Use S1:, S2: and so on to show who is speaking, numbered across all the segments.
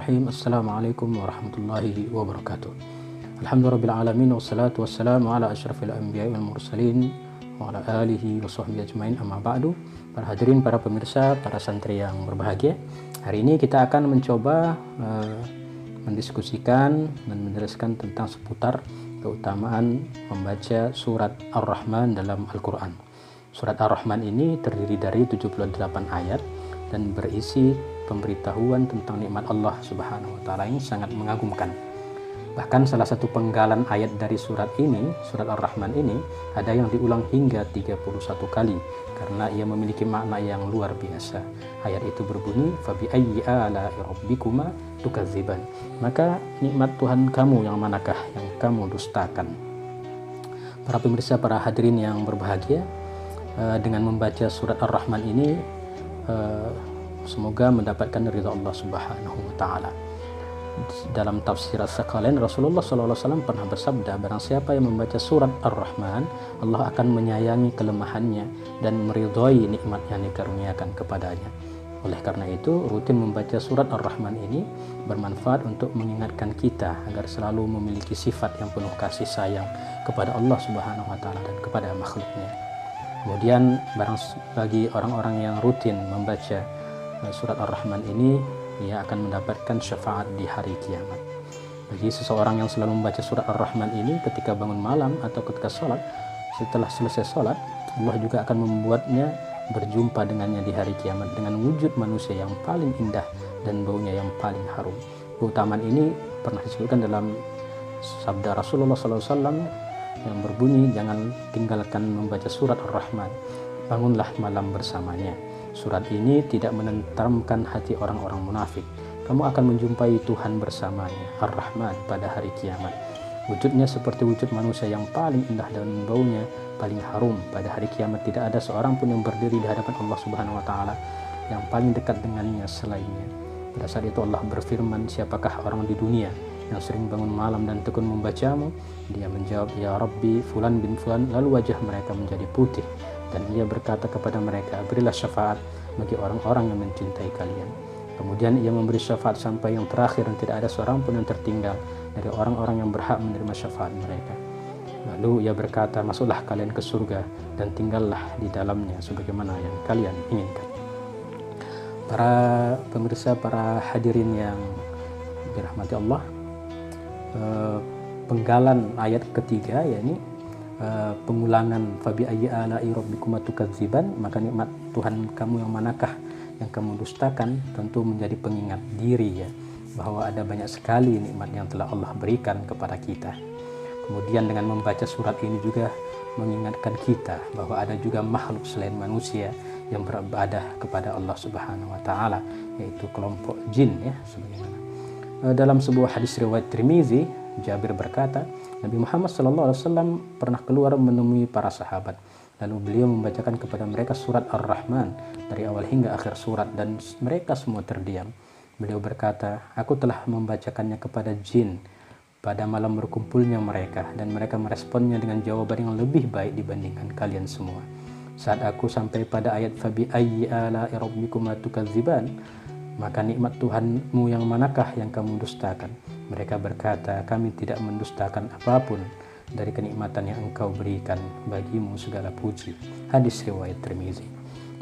S1: Bismillahirrahmanirrahim. Assalamualaikum warahmatullahi wabarakatuh. Alhamdulillahirrahmanirrahim. Wassalatu wassalamu ala asyrafil anbiya'i wal mursalin wa ala alihi wa sahbihi ajmain, amma ba'du. Para hadirin, para pemirsa, para santri yang berbahagia, hari ini kita akan mencoba mendiskusikan dan menjelaskan tentang seputar keutamaan membaca surat Ar-Rahman dalam Al-Quran. Surat Ar-Rahman ini terdiri dari 78 ayat dan berisi pemberitahuan tentang nikmat Allah Subhanahu wa taala yang sangat mengagumkan. Bahkan salah satu penggalan ayat dari surat ini, surat Ar-Rahman ini, ada yang diulang hingga 31 kali karena ia memiliki makna yang luar biasa. Ayat itu berbunyi, "Fabi ayyi ala'i rabbikuma tukadziban." Maka nikmat Tuhan kamu yang manakah yang kamu dustakan? Para pemirsa, para hadirin yang berbahagia, dengan membaca surat Ar-Rahman ini semoga mendapatkan ridha Allah Subhanahu wa taala. Dalam tafsir As-Sakalain, Rasulullah SAW pernah bersabda, barang siapa yang membaca surat Ar-Rahman, Allah akan menyayangi kelemahannya dan meridhai nikmat yang dikaruniakan kepadanya. Oleh karena itu, rutin membaca surat Ar-Rahman ini bermanfaat untuk mengingatkan kita agar selalu memiliki sifat yang penuh kasih sayang kepada Allah Subhanahu wa taala dan kepada makhluknya. Kemudian bagi orang-orang yang rutin membaca surat Ar-Rahman ini, ia akan mendapatkan syafaat di hari kiamat. Bagi seseorang yang selalu membaca surat Ar-Rahman ini ketika bangun malam atau ketika sholat, setelah selesai sholat, Allah juga akan membuatnya berjumpa dengannya di hari kiamat dengan wujud manusia yang paling indah dan baunya yang paling harum. Keutamaan ini pernah disebutkan dalam sabda Rasulullah SAW yang berbunyi, jangan tinggalkan membaca surat Ar-Rahman, bangunlah malam bersamanya. Surat ini tidak menenteramkan hati orang-orang munafik. Kamu akan menjumpai Tuhan bersamanya, Ar-Rahman, pada hari kiamat. Wujudnya seperti wujud manusia yang paling indah dan baunya paling harum. Pada hari kiamat tidak ada seorang pun yang berdiri di hadapan Allah Subhanahu wa taala yang paling dekat dengannya selainnya. Pada saat itu Allah berfirman, siapakah orang di dunia yang sering bangun malam dan tekun membacamu? Dia menjawab, ya Rabbi, fulan bin fulan. Lalu wajah mereka menjadi putih dan ia berkata kepada mereka, berilah syafaat bagi orang-orang yang mencintai kalian. Kemudian ia memberi syafaat sampai yang terakhir dan tidak ada seorang pun yang tertinggal dari orang-orang yang berhak menerima syafaat mereka. Lalu ia berkata, masuklah kalian ke surga dan tinggallah di dalamnya sebagaimana yang kalian inginkan. Para pemirsa, para hadirin yang dirahmati Allah, penggalan ayat ketiga, yakni pengulangan fabi ayyi ala'i rabbikuma tukadziban, maka nikmat Tuhan kamu yang manakah yang kamu dustakan, tentu menjadi pengingat diri ya, bahwa ada banyak sekali nikmat yang telah Allah berikan kepada kita. Kemudian dengan membaca surat ini juga mengingatkan kita bahwa ada juga makhluk selain manusia yang beribadah kepada Allah Subhanahu wa taala, yaitu kelompok jin ya, sebagaimana dalam sebuah hadis riwayat Tirmizi, Jabir berkata, Nabi Muhammad SAW pernah keluar menemui para sahabat. Lalu beliau membacakan kepada mereka surat Ar-Rahman dari awal hingga akhir surat dan mereka semua terdiam. Beliau berkata, aku telah membacakannya kepada jin pada malam berkumpulnya mereka dan mereka meresponnya dengan jawaban yang lebih baik dibandingkan kalian semua. Saat aku sampai pada ayat fabi ayyi ala'i rabbikuma tukadziban, maka nikmat Tuhanmu yang manakah yang kamu dustakan? Mereka berkata, kami tidak mendustakan apapun dari kenikmatan yang engkau berikan, bagimu segala puji. Hadis riwayat Tirmizi.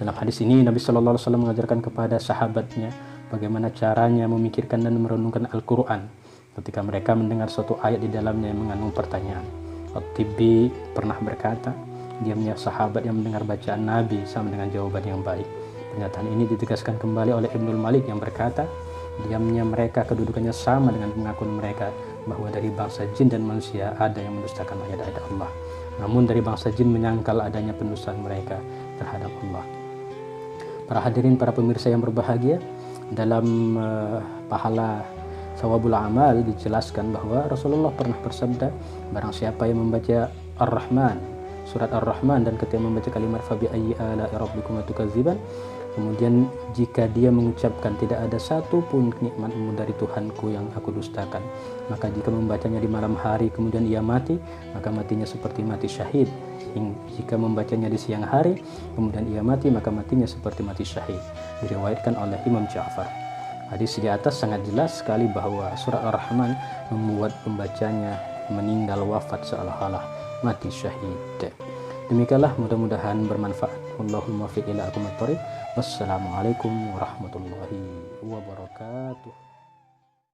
S1: Dalam hadis ini Nabi SAW mengajarkan kepada sahabatnya bagaimana caranya memikirkan dan merenungkan Al-Quran ketika mereka mendengar suatu ayat di dalamnya yang mengandung pertanyaan. At-Tibbi pernah berkata, diamnya sahabat yang mendengar bacaan Nabi sama dengan jawaban yang baik. Pernyataan ini ditegaskan kembali oleh Ibnul Malik yang berkata, diamnya mereka kedudukannya sama dengan pengakuan mereka bahwa dari bangsa jin dan manusia ada yang mendustakan ayat-ayat Allah. Namun dari bangsa jin menyangkal adanya pendustaan mereka terhadap Allah. Para hadirin, para pemirsa yang berbahagia, dalam pahala Thawabul Amal dijelaskan bahwa Rasulullah pernah bersabda, barang siapa yang membaca Ar-Rahman, surat Ar-Rahman, dan ketika membaca kalimat fabi ayyi ala'i rabbikuma tukadziban, kemudian jika dia mengucapkan tidak ada satu pun nikmatmu dari Tuhanku yang aku dustakan, maka jika membacanya di malam hari kemudian ia mati, maka matinya seperti mati syahid. Jika membacanya di siang hari kemudian ia mati, maka matinya seperti mati syahid. Diriwayatkan oleh Imam Ja'far. Hadis di atas sangat jelas sekali bahwa surat Ar-Rahman membuat pembacanya meninggal wafat seolah-olah mati syahid. Demikianlah, mudah-mudahan bermanfaat. Wallahul muwaffiq ila aqwamit thoriq. Wassalamualaikum warahmatullahi wabarakatuh.